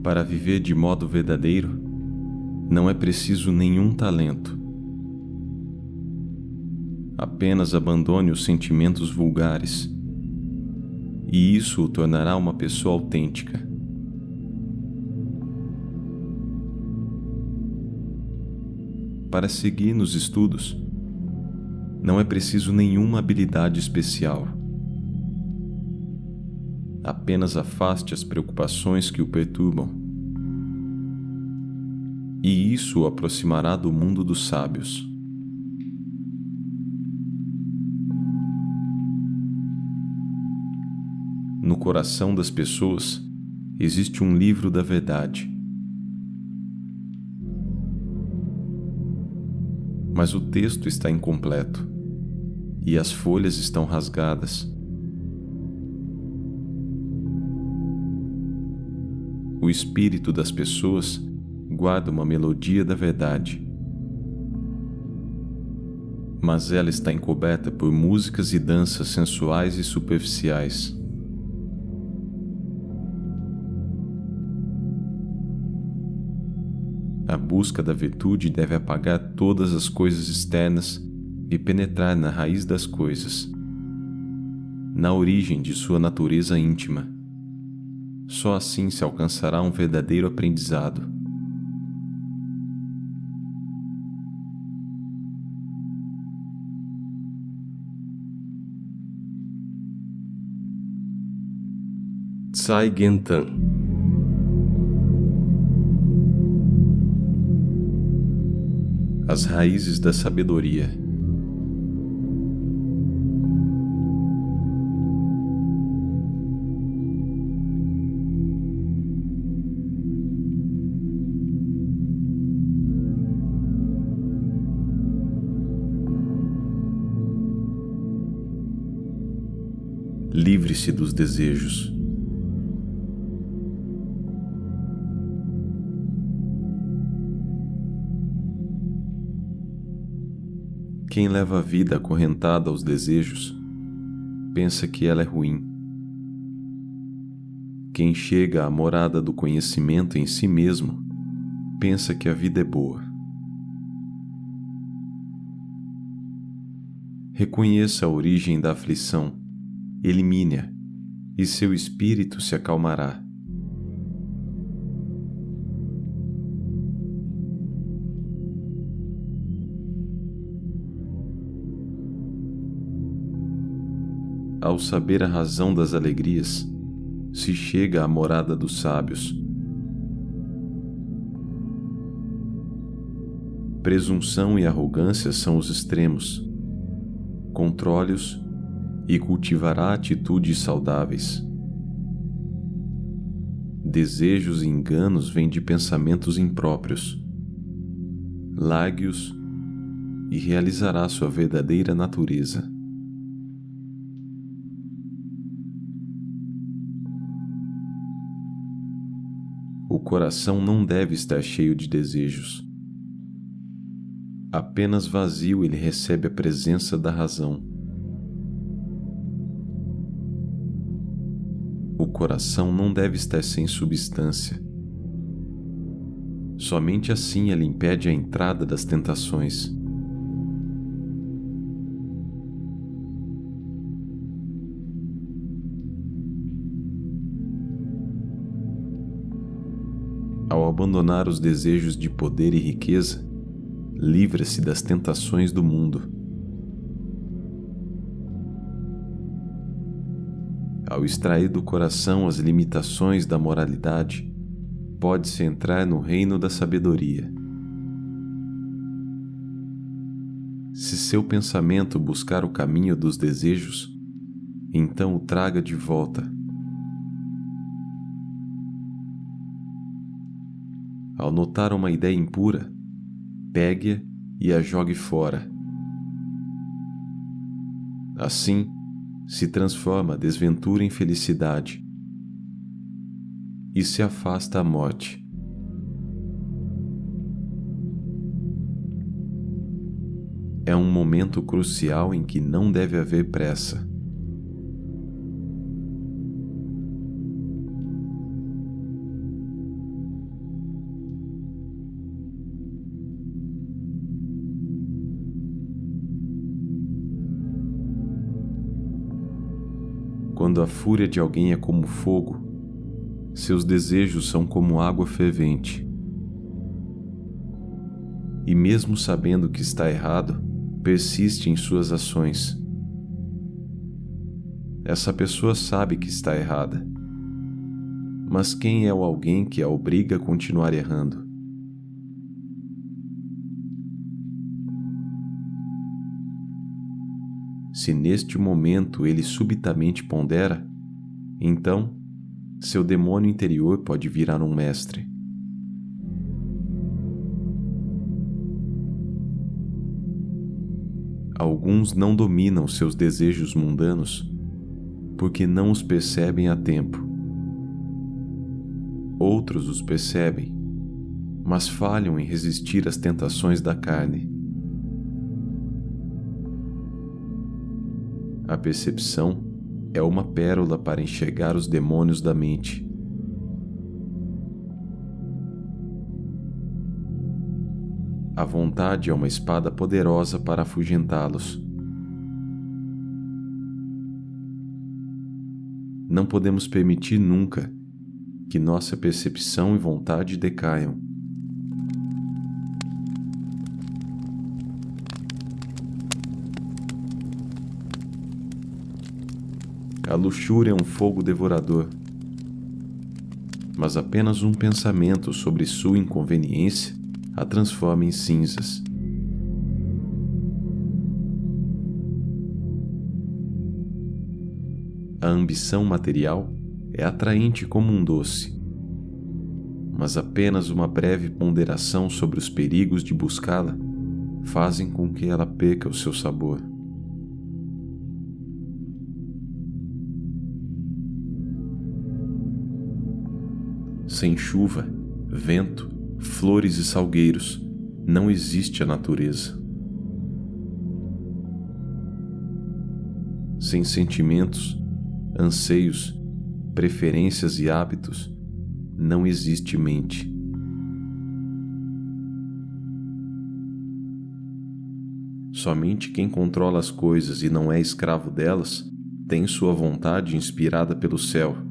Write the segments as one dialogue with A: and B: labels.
A: Para viver de modo verdadeiro, não é preciso nenhum talento. Apenas abandone os sentimentos vulgares, e isso o tornará uma pessoa autêntica. Para seguir nos estudos, não é preciso nenhuma habilidade especial. Apenas afaste as preocupações que o perturbam, e isso o aproximará do mundo dos sábios. No coração das pessoas existe um livro da verdade. Mas o texto está incompleto e as folhas estão rasgadas. O espírito das pessoas guarda uma melodia da verdade, mas ela está encoberta por músicas e danças sensuais e superficiais. A busca da virtude deve apagar todas as coisas externas e penetrar na raiz das coisas, na origem de sua natureza íntima. Só assim se alcançará um verdadeiro aprendizado.
B: Tsai Gentan.
A: As raízes da sabedoria. Livre-se dos desejos. Quem leva a vida acorrentada aos desejos, pensa que ela é ruim. Quem chega à morada do conhecimento em si mesmo, pensa que a vida é boa. Reconheça a origem da aflição, elimine-a, e seu espírito se acalmará. Ao saber a razão das alegrias, se chega à morada dos sábios. Presunção e arrogância são os extremos. Controle-os e cultivará atitudes saudáveis. Desejos e enganos vêm de pensamentos impróprios. Largue-os e realizará sua verdadeira natureza. O coração não deve estar cheio de desejos. Apenas vazio ele recebe a presença da razão. O coração não deve estar sem substância. Somente assim ele impede a entrada das tentações. Ao abandonar os desejos de poder e riqueza, livra-se das tentações do mundo. Ao extrair do coração as limitações da moralidade, pode-se entrar no reino da sabedoria. Se seu pensamento buscar o caminho dos desejos, então o traga de volta. Ao notar uma ideia impura, pegue-a e a jogue fora. Assim, se transforma a desventura em felicidade e se afasta a morte. É um momento crucial em que não deve haver pressa. Quando a fúria de alguém é como fogo, seus desejos são como água fervente. E mesmo sabendo que está errado, persiste em suas ações. Essa pessoa sabe que está errada. Mas quem é o alguém que a obriga a continuar errando? Se neste momento ele subitamente pondera, então seu demônio interior pode virar um mestre. Alguns não dominam seus desejos mundanos porque não os percebem a tempo. Outros os percebem, mas falham em resistir às tentações da carne. A percepção é uma pérola para enxergar os demônios da mente. A vontade é uma espada poderosa para afugentá-los. Não podemos permitir nunca que nossa percepção e vontade decaiam. A luxúria é um fogo devorador, mas apenas um pensamento sobre sua inconveniência a transforma em cinzas. A ambição material é atraente como um doce, mas apenas uma breve ponderação sobre os perigos de buscá-la fazem com que ela perca o seu sabor. Sem chuva, vento, flores e salgueiros, não existe a natureza. Sem sentimentos, anseios, preferências e hábitos, não existe mente. Somente quem controla as coisas e não é escravo delas tem sua vontade inspirada pelo céu.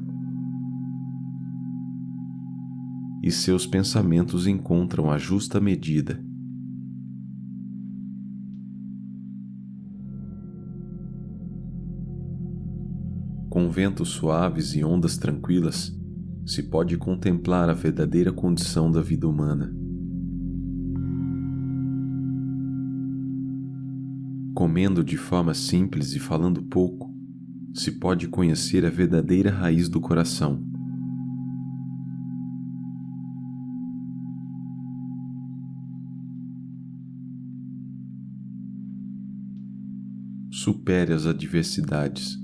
A: E seus pensamentos encontram a justa medida. Com ventos suaves e ondas tranquilas, se pode contemplar a verdadeira condição da vida humana. Comendo de forma simples e falando pouco, se pode conhecer a verdadeira raiz do coração. Supere as adversidades.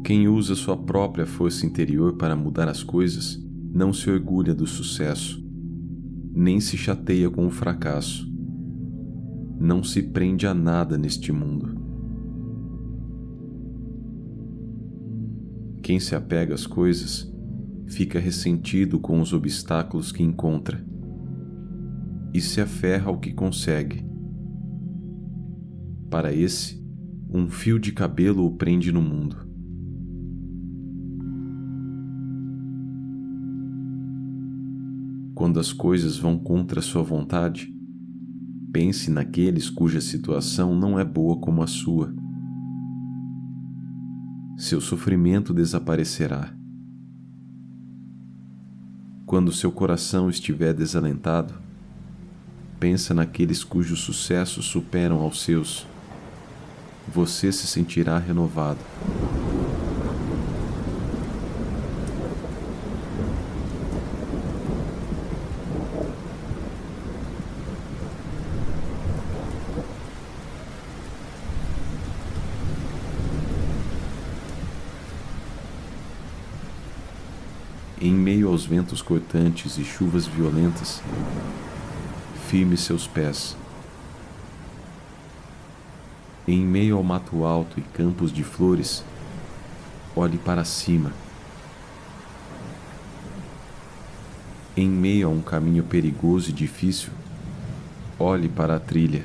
A: Quem usa sua própria força interior para mudar as coisas não se orgulha do sucesso, nem se chateia com o fracasso. Não se prende a nada neste mundo. Quem se apega às coisas fica ressentido com os obstáculos que encontra e se aferra ao que consegue. Para esse, um fio de cabelo o prende no mundo. Quando as coisas vão contra sua vontade, pense naqueles cuja situação não é boa como a sua. Seu sofrimento desaparecerá. Quando seu coração estiver desalentado, pensa naqueles cujos sucessos superam aos seus. Você se sentirá renovado. Em meio aos ventos cortantes e chuvas violentas, firme seus pés. Em meio ao mato alto e campos de flores, olhe para cima. Em meio a um caminho perigoso e difícil, olhe para a trilha.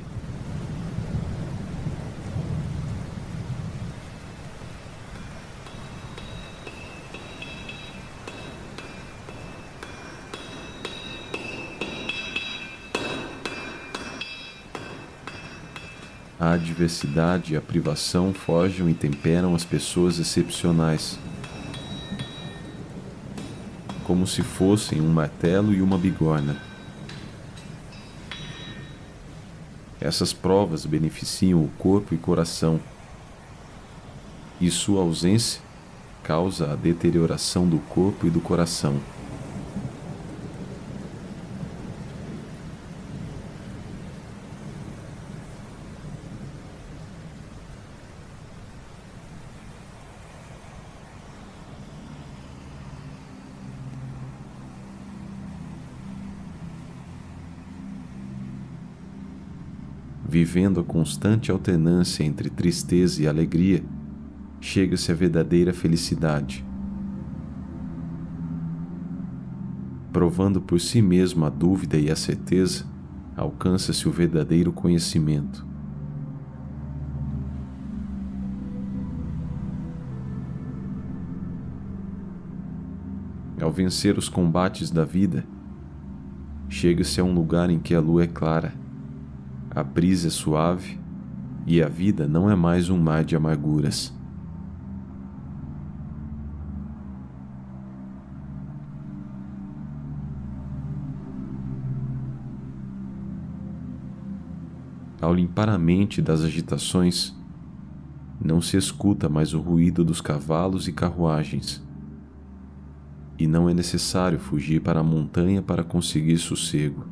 A: A adversidade e a privação forjam e temperam as pessoas excepcionais, como se fossem um martelo e uma bigorna. Essas provas beneficiam o corpo e coração, e sua ausência causa a deterioração do corpo e do coração. Vivendo a constante alternância entre tristeza e alegria, chega-se à verdadeira felicidade. Provando por si mesmo a dúvida e a certeza, alcança-se o verdadeiro conhecimento. Ao vencer os combates da vida, chega-se a um lugar em que a lua é clara, a brisa é suave e a vida não é mais um mar de amarguras. Ao limpar a mente das agitações, não se escuta mais o ruído dos cavalos e carruagens, e não é necessário fugir para a montanha para conseguir sossego.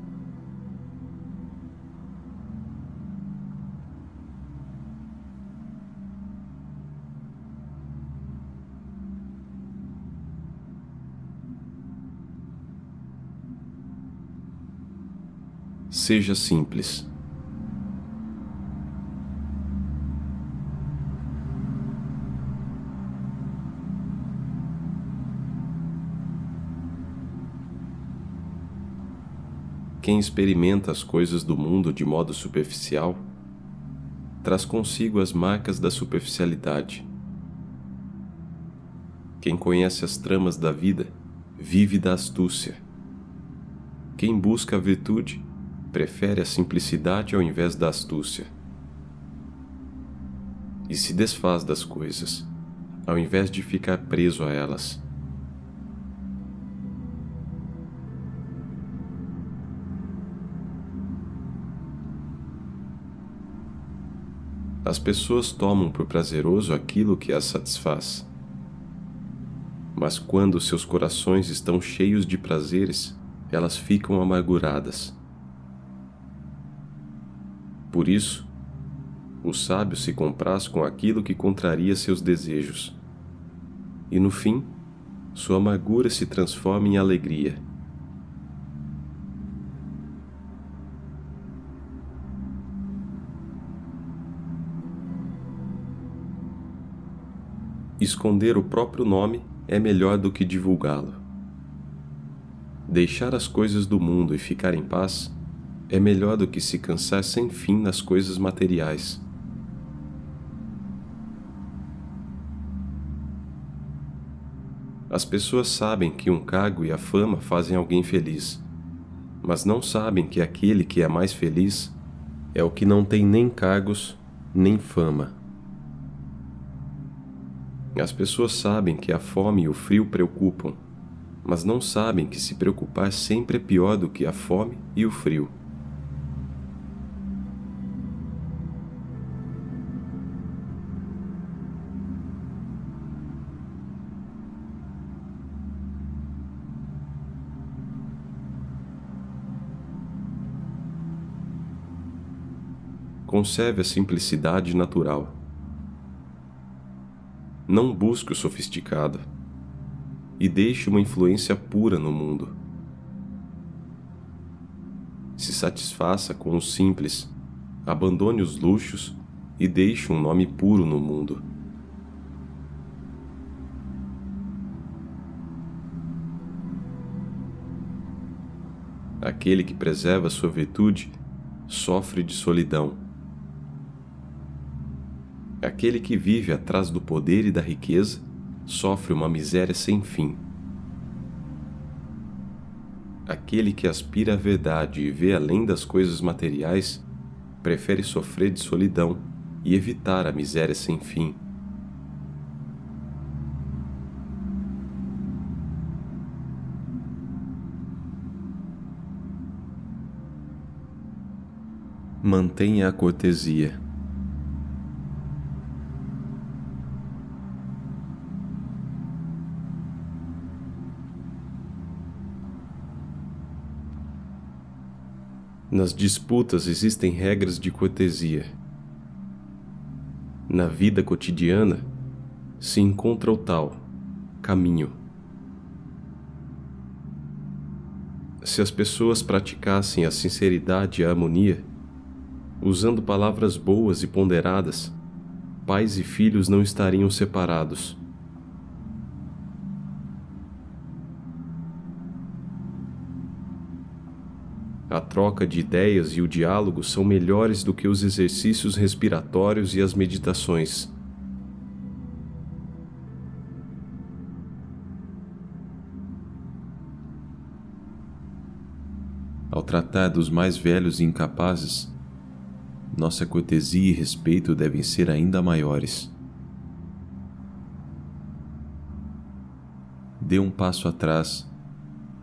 A: Seja simples. Quem experimenta as coisas do mundo de modo superficial, traz consigo as marcas da superficialidade. Quem conhece as tramas da vida, vive da astúcia. Quem busca a virtude, prefere a simplicidade ao invés da astúcia. E se desfaz das coisas, ao invés de ficar preso a elas. As pessoas tomam por prazeroso aquilo que as satisfaz. Mas quando seus corações estão cheios de prazeres, elas ficam amarguradas. Por isso, o sábio se compraz com aquilo que contraria seus desejos, e no fim, sua amargura se transforma em alegria. Esconder o próprio nome é melhor do que divulgá-lo. Deixar as coisas do mundo e ficar em paz é melhor do que se cansar sem fim nas coisas materiais. As pessoas sabem que um cargo e a fama fazem alguém feliz, mas não sabem que aquele que é mais feliz é o que não tem nem cargos, nem fama. As pessoas sabem que a fome e o frio preocupam, mas não sabem que se preocupar sempre é pior do que a fome e o frio. Conserve a simplicidade natural. Não busque o sofisticado e deixe uma influência pura no mundo. Se satisfaça com o simples, abandone os luxos e deixe um nome puro no mundo. Aquele que preserva sua virtude sofre de solidão. Aquele que vive atrás do poder e da riqueza sofre uma miséria sem fim. Aquele que aspira à verdade e vê além das coisas materiais prefere sofrer de solidão e evitar a miséria sem fim. Mantenha a cortesia. Nas disputas existem regras de cortesia. Na vida cotidiana se encontra o tal caminho. Se as pessoas praticassem a sinceridade e a harmonia, usando palavras boas e ponderadas, pais e filhos não estariam separados. A troca de ideias e o diálogo são melhores do que os exercícios respiratórios e as meditações. Ao tratar dos mais velhos e incapazes, nossa cortesia e respeito devem ser ainda maiores. Dê um passo atrás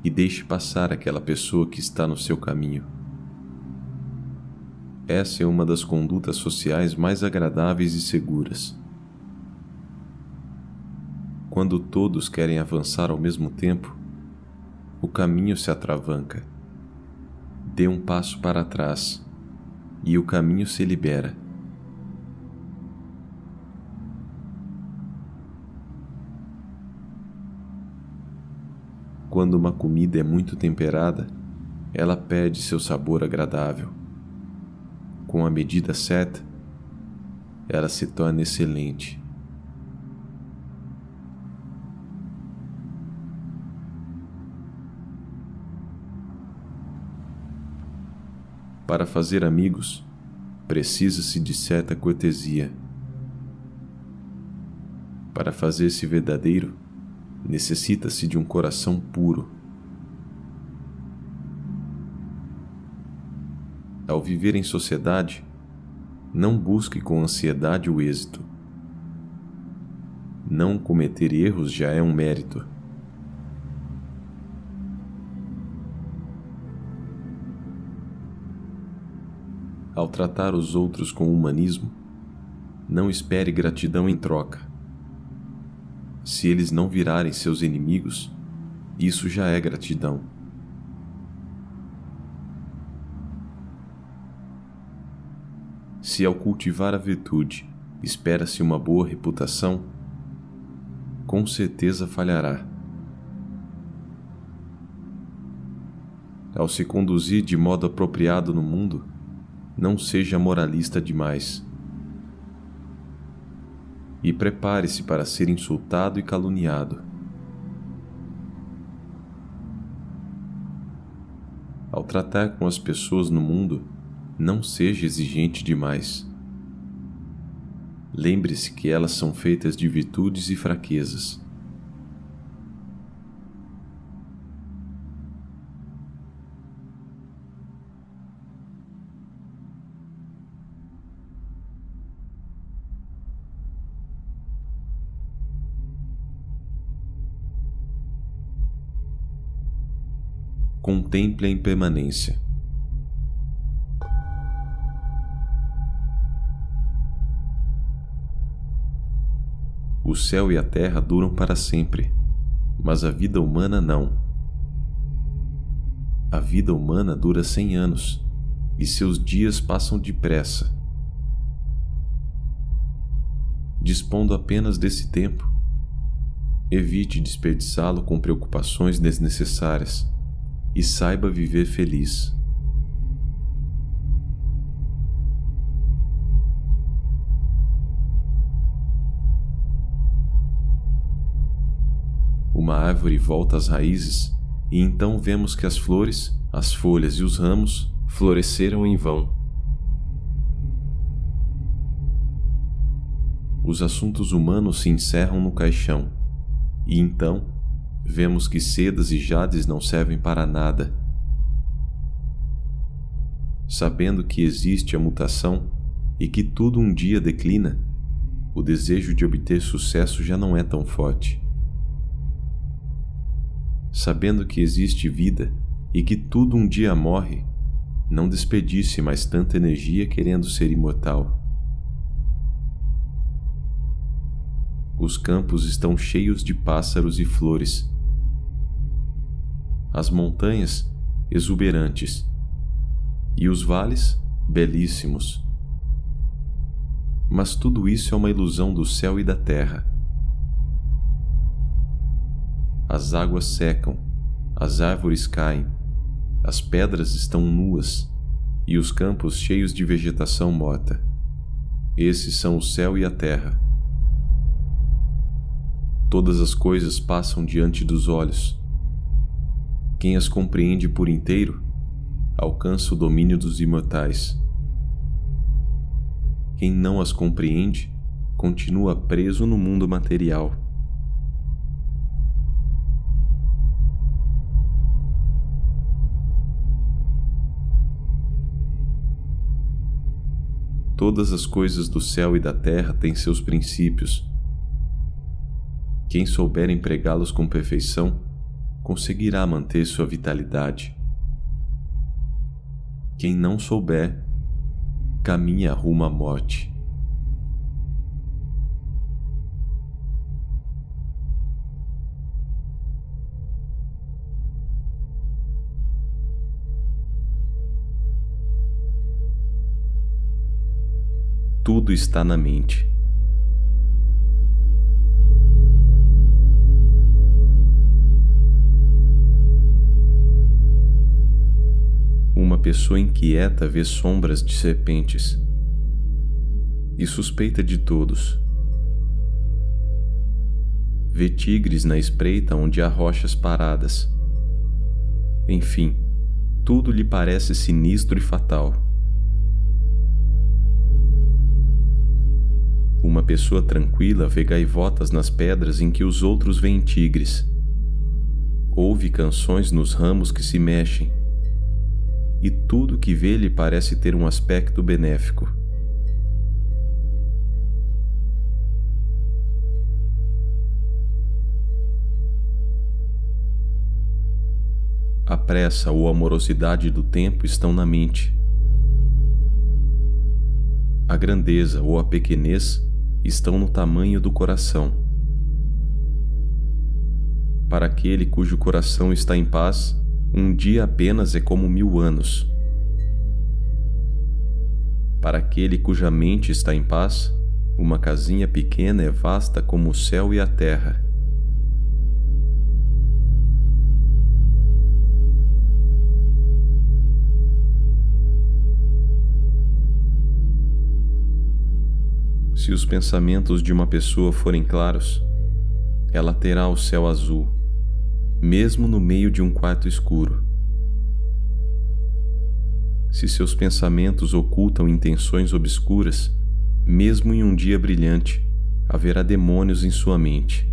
A: e deixe passar aquela pessoa que está no seu caminho. Essa é uma das condutas sociais mais agradáveis e seguras. Quando todos querem avançar ao mesmo tempo, o caminho se atravanca. Dê um passo para trás e o caminho se libera. Quando uma comida é muito temperada, ela perde seu sabor agradável. Com a medida certa, ela se torna excelente. Para fazer amigos, precisa-se de certa cortesia. Para fazer-se verdadeiro, necessita-se de um coração puro. Ao viver em sociedade, não busque com ansiedade o êxito. Não cometer erros já é um mérito. Ao tratar os outros com humanismo, não espere gratidão em troca. Se eles não virarem seus inimigos, isso já é gratidão. Se ao cultivar a virtude espera-se uma boa reputação, com certeza falhará. Ao se conduzir de modo apropriado no mundo, não seja moralista demais. E prepare-se para ser insultado e caluniado. Ao tratar com as pessoas no mundo, não seja exigente demais. Lembre-se que elas são feitas de virtudes e fraquezas. Contemple a impermanência. O céu e a terra duram para sempre, mas a vida humana não. A vida humana dura 100 anos, e seus dias passam depressa. Dispondo apenas desse tempo, evite desperdiçá-lo com preocupações desnecessárias e saiba viver feliz. Uma árvore volta às raízes e então vemos que as flores, as folhas e os ramos
B: floresceram em vão.
A: Os assuntos humanos se encerram no caixão, e então vemos que sedas e jades não servem para nada. Sabendo que existe a mutação e que tudo um dia declina, o desejo de obter sucesso já não é tão forte. Sabendo que existe vida e que tudo um dia morre, não desperdice mais tanta energia querendo ser imortal. Os campos estão cheios de pássaros e flores. As montanhas, exuberantes, e os vales, belíssimos. Mas tudo isso é uma ilusão do céu e da terra. As águas secam, as árvores caem, as pedras estão nuas e os campos cheios de vegetação morta. Esses são o céu e a terra. Todas as coisas passam diante dos olhos. Quem as compreende por inteiro alcança o domínio dos imortais. Quem não as compreende continua preso no mundo material. Todas as coisas do céu e da terra têm seus princípios. Quem souber empregá-los com perfeição, conseguirá manter sua vitalidade. Quem não souber, caminha rumo à morte. Tudo está na mente. Uma pessoa inquieta vê sombras de serpentes e suspeita de todos. Vê tigres na espreita onde há rochas paradas. Enfim, tudo lhe parece sinistro e fatal. Uma pessoa tranquila vê gaivotas nas pedras em que os outros veem tigres. Ouve canções nos ramos que se mexem. E tudo que vê lhe parece ter um aspecto benéfico. A pressa ou a morosidade do tempo estão na mente. A grandeza ou a pequenez estão no tamanho do coração. Para aquele cujo coração está em paz, um dia apenas é como 1000 anos. Para aquele cuja mente está em paz, uma casinha pequena é vasta como o céu e a terra. Se os pensamentos de uma pessoa forem claros, ela terá o céu azul, mesmo no meio de um quarto escuro. Se seus pensamentos ocultam intenções obscuras, mesmo em um dia brilhante, haverá demônios em sua mente.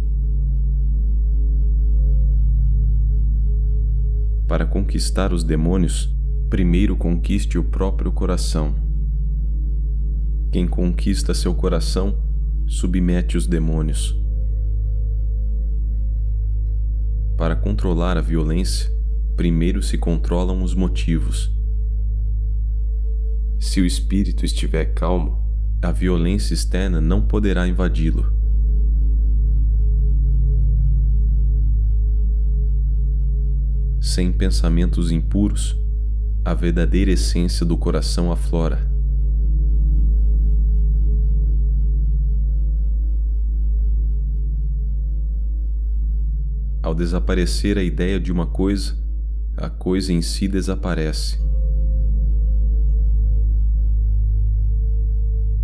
A: Para conquistar os demônios, primeiro conquiste o próprio coração. Quem conquista seu coração, submete os demônios. Para controlar a violência, primeiro se controlam os motivos. Se o espírito estiver calmo, a violência externa não poderá invadi-lo. Sem pensamentos impuros, a verdadeira essência do coração aflora. Ao desaparecer a ideia de uma coisa, a coisa em si desaparece.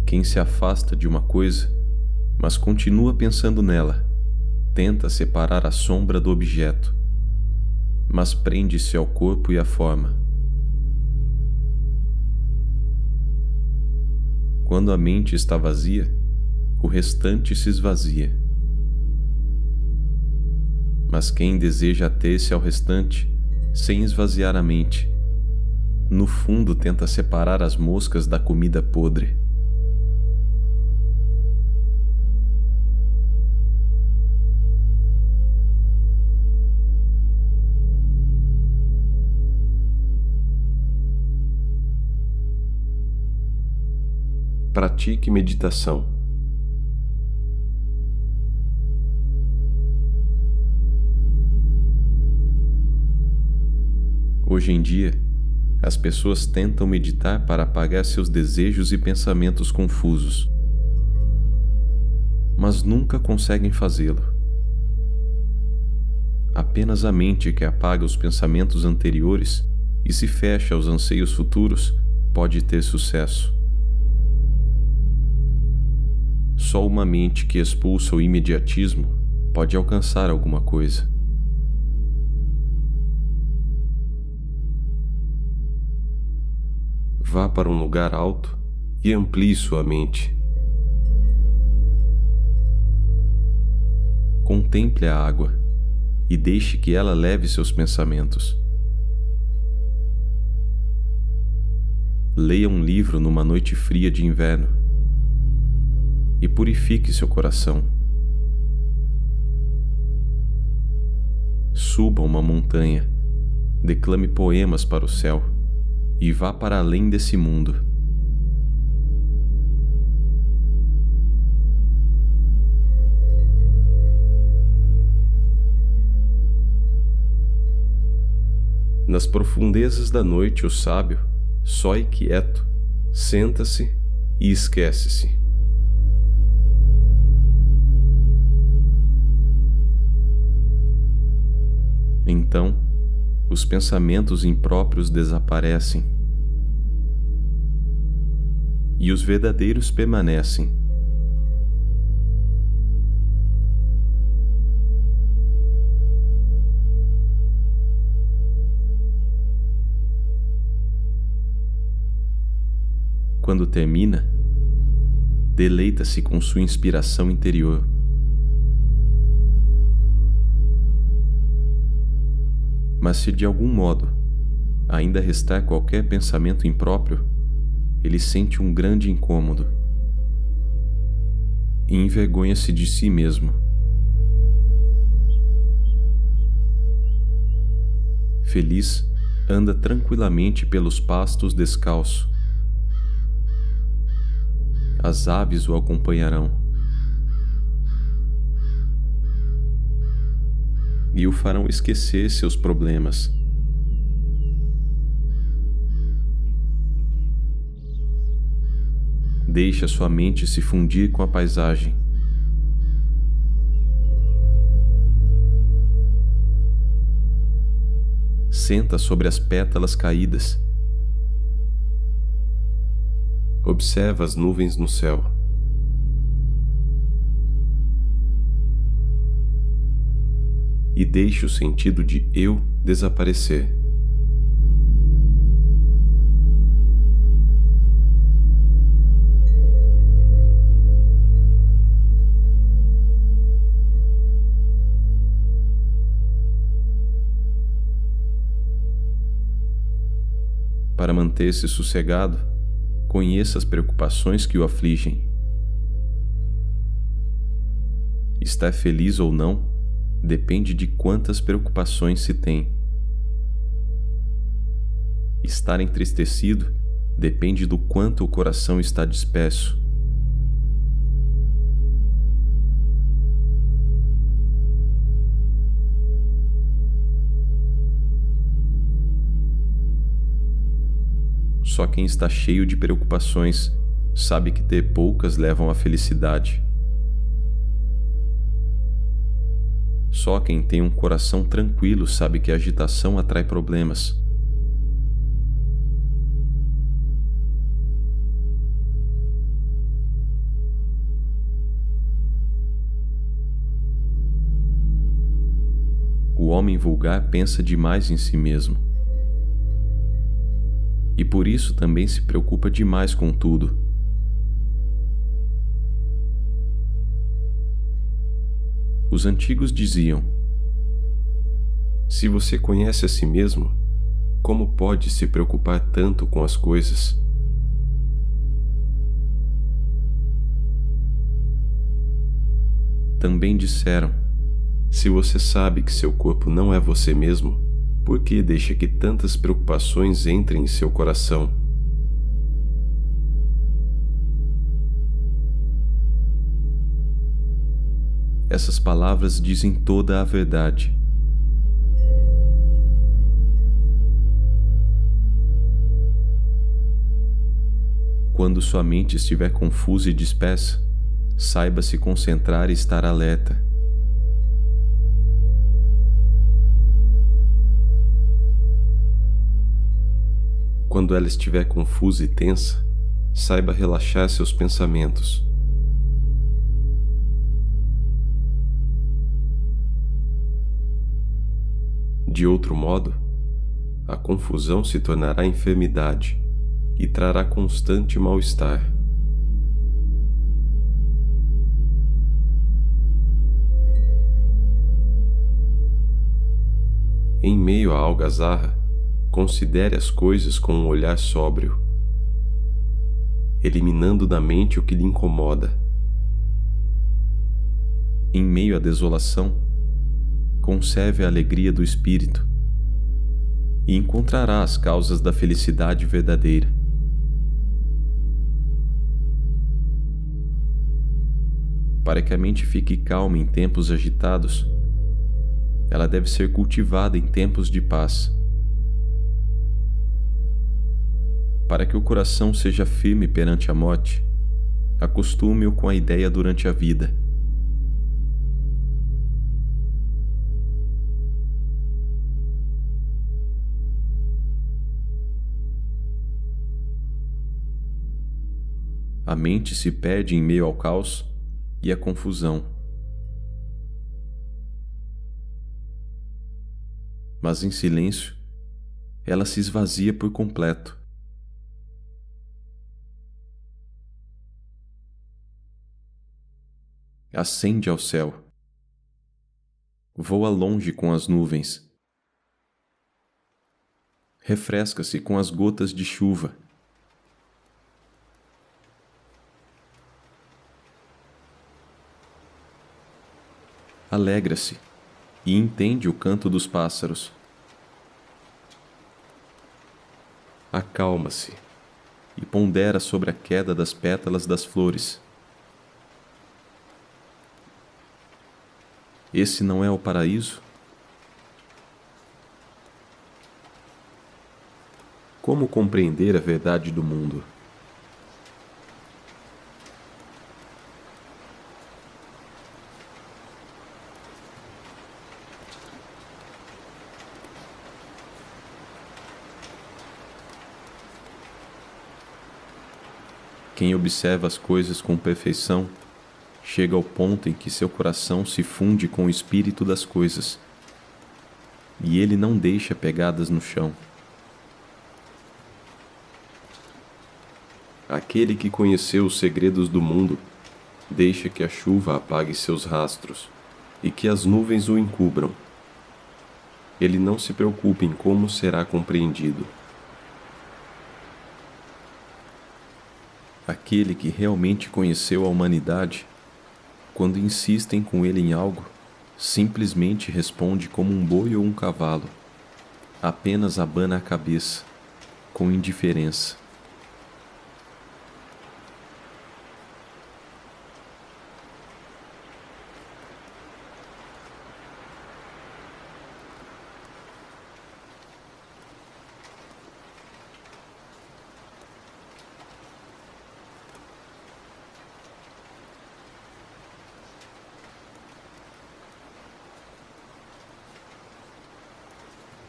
A: Quem se afasta de uma coisa, mas continua pensando nela, tenta separar a sombra do objeto, mas prende-se ao corpo e à forma. Quando a mente está vazia, o restante se esvazia. Mas quem deseja ater-se ao restante, sem esvaziar a mente, no fundo tenta separar as moscas da comida podre.
B: Pratique meditação.
A: Hoje em dia, as pessoas tentam meditar para apagar seus desejos e pensamentos confusos, mas nunca conseguem fazê-lo. Apenas a mente que apaga os pensamentos anteriores e se fecha aos anseios futuros pode ter sucesso. Só uma mente que expulsa o imediatismo pode alcançar alguma coisa.
B: Vá para um lugar alto e amplie sua mente.
A: Contemple a água e deixe que ela leve seus pensamentos. Leia um livro numa noite fria de inverno e purifique seu coração. Suba uma montanha, declame poemas para o céu e vá para além desse mundo.
B: Nas profundezas da noite, o sábio, só e quieto, senta-se e esquece-se.
A: Então, os pensamentos impróprios desaparecem e os verdadeiros permanecem. Quando termina, deleita-se com sua inspiração interior. Mas se de algum modo ainda restar qualquer pensamento impróprio, ele sente um grande incômodo e envergonha-se de si mesmo. Feliz, anda tranquilamente pelos pastos descalço. As aves o acompanharão e o farão esquecer seus problemas. Deixa sua mente se fundir com a paisagem. Senta sobre as pétalas caídas.
B: Observa as nuvens no céu.
A: E deixe o sentido de eu desaparecer. Para manter-se sossegado, conheça as preocupações que o afligem. Estar feliz ou não depende de quantas preocupações se tem. Estar entristecido depende do quanto o coração está disperso. Só quem está cheio de preocupações sabe que ter poucas levam à felicidade. Só quem tem um coração tranquilo sabe que a agitação atrai problemas. O O homem vulgar pensa demais em si mesmo. E por isso também se preocupa demais com tudo. Os antigos diziam:
B: se você conhece a si mesmo, como pode se preocupar tanto com as coisas?
A: Também disseram:
B: se você sabe que seu corpo não é você mesmo, por que deixa que tantas preocupações entrem em seu coração?
A: Essas palavras dizem toda a verdade. Quando sua mente estiver confusa e dispersa, saiba se concentrar e estar alerta.
B: Quando ela estiver confusa e tensa, saiba relaxar seus pensamentos. De outro modo, a confusão se tornará enfermidade e trará constante mal-estar. Em meio à algazarra, considere as coisas com um olhar sóbrio, eliminando da mente o que lhe incomoda.
A: Em meio à desolação, conserve a alegria do espírito e encontrará as causas da felicidade verdadeira. Para que a mente fique calma em tempos agitados, ela deve ser cultivada em tempos de paz. Para que o coração seja firme perante a morte, acostume-o com a ideia durante a vida. A mente se perde em meio ao caos e à confusão. Mas em silêncio, ela se esvazia por completo. Ascende ao céu. Voa longe com as nuvens. Refresca-se com as gotas de chuva. Alegra-se e entende o canto dos pássaros. Acalma-se e pondera sobre a queda das pétalas das flores. Esse não é o paraíso? Como compreender a verdade do mundo? Quem observa as coisas com perfeição chega ao ponto em que seu coração se funde com o espírito das coisas, e ele não deixa pegadas no chão.
B: Aquele que conheceu os segredos do mundo, deixa que a chuva apague seus rastros e que as nuvens o encubram. Ele não se preocupa em como será compreendido.
A: Aquele que realmente conheceu a humanidade, quando insistem com ele em algo, simplesmente responde como um boi ou um cavalo. Apenas abana a cabeça, com indiferença.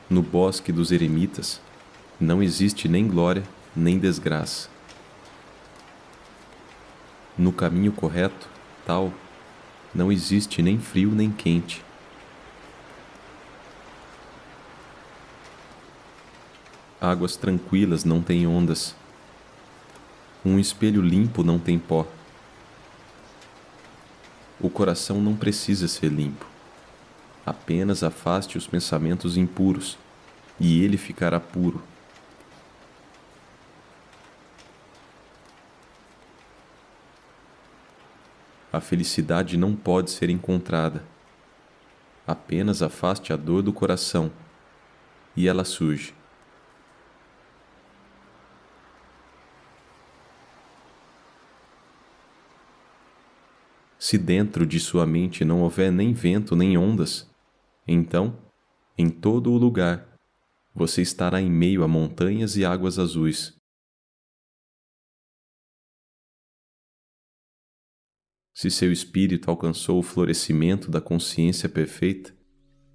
A: No bosque dos eremitas, não existe nem glória, nem desgraça. No caminho correto, tal, não existe nem frio nem quente. Águas tranquilas não têm ondas. Um espelho limpo não tem pó. O coração não precisa ser limpo. Apenas afaste os pensamentos impuros, e ele ficará puro. A felicidade não pode ser encontrada. Apenas afaste a dor do coração, e ela surge. Se dentro de sua mente não houver nem vento nem ondas, então, em todo o lugar, você estará em meio a montanhas e águas azuis. Se seu espírito alcançou o florescimento da consciência perfeita,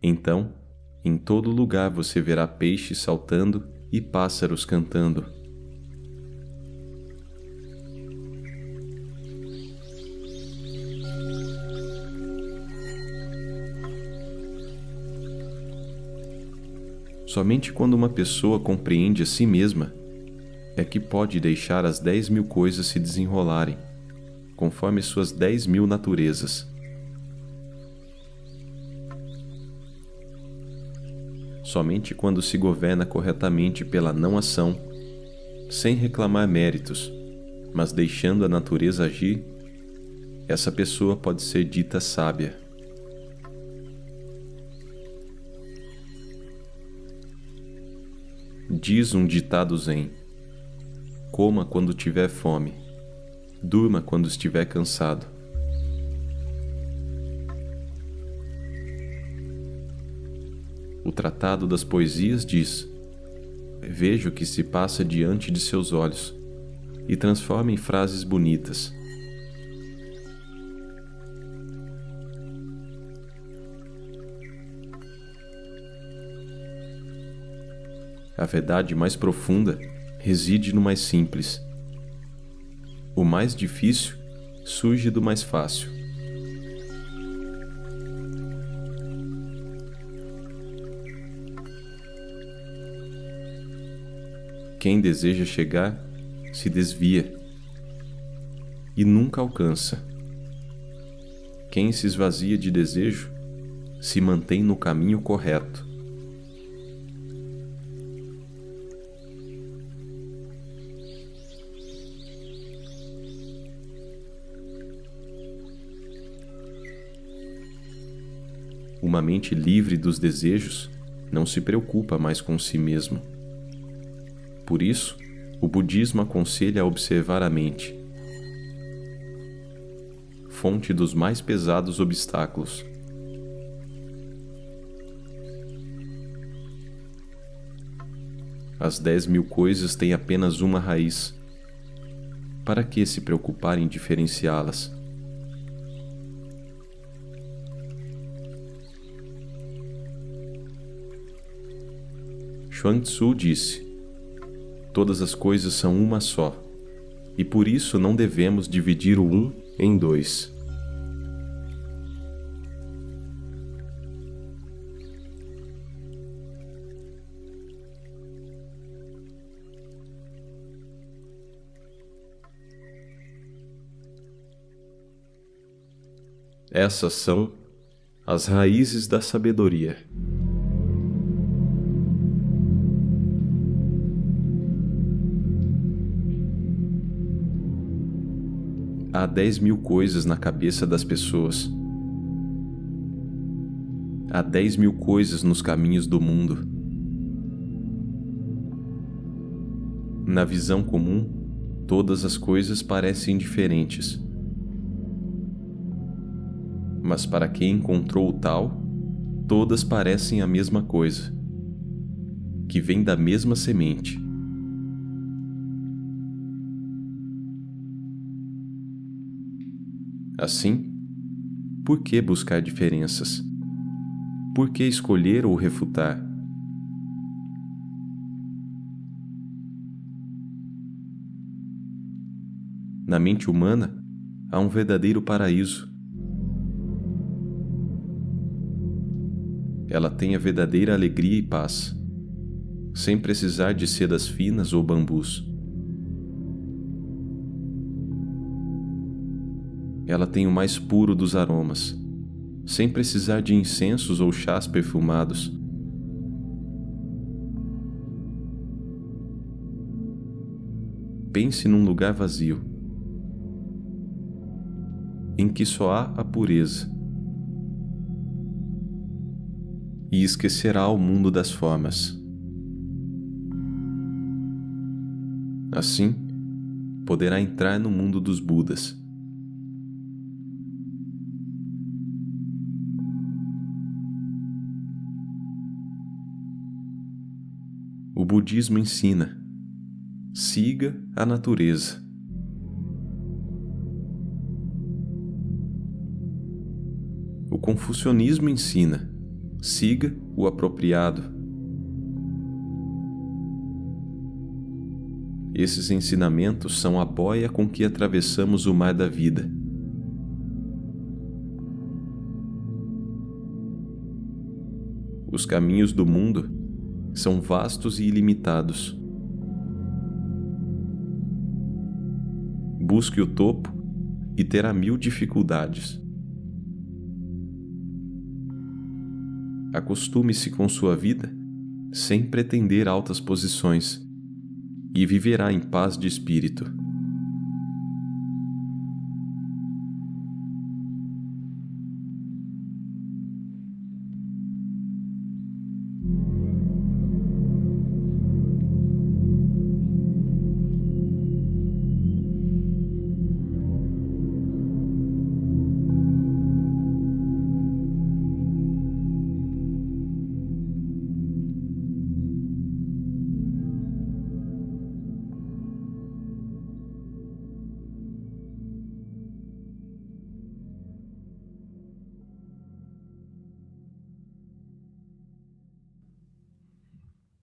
A: então, em todo lugar você verá peixes saltando e pássaros cantando. Somente quando uma pessoa compreende a si mesma é que pode deixar as 10.000 coisas se desenrolarem, conforme suas 10.000 naturezas. Somente quando se governa corretamente pela não-ação, sem reclamar méritos, mas deixando a natureza agir, essa pessoa pode ser dita sábia. Diz um ditado zen: coma quando tiver fome, durma quando estiver cansado. O Tratado das Poesias diz: veja o que se passa diante de seus olhos e transforma em frases bonitas. A verdade mais profunda reside no mais simples. O mais difícil surge do mais fácil. Quem deseja chegar, se desvia e nunca alcança. Quem se esvazia de desejo, se mantém no caminho correto. Uma mente livre dos desejos não se preocupa mais com si mesmo. Por isso, o budismo aconselha a observar a mente, fonte dos mais pesados obstáculos. As 10.000 coisas têm apenas uma raiz. Para que se preocupar em diferenciá-las? Chuang Tzu disse: todas as coisas são uma só, e por isso não devemos dividir o um em dois. Essas são as raízes da sabedoria. Há 10.000 coisas na cabeça das pessoas. Há 10.000 coisas nos caminhos do mundo. Na visão comum, todas as coisas parecem diferentes. Mas para quem encontrou o tal, todas parecem a mesma coisa, que vem da mesma semente. Assim, por que buscar diferenças? Por que escolher ou refutar? Na mente humana, há um verdadeiro paraíso. Ela tem a verdadeira alegria e paz. sem precisar de sedas finas ou bambus. Ela tem o mais puro dos aromas, sem precisar de incensos ou chás perfumados. Pense num lugar vazio, em que só há a pureza, e esquecerá o mundo das formas. Assim, poderá entrar no mundo dos Budas. O budismo ensina: siga a natureza. O confucionismo ensina: siga o apropriado. Esses ensinamentos são a boia com que atravessamos o mar da vida. Os caminhos do mundo são vastos e ilimitados. Busque o topo e terá 1000 dificuldades. Acostume-se com sua vida sem pretender altas posições e viverá em paz de espírito.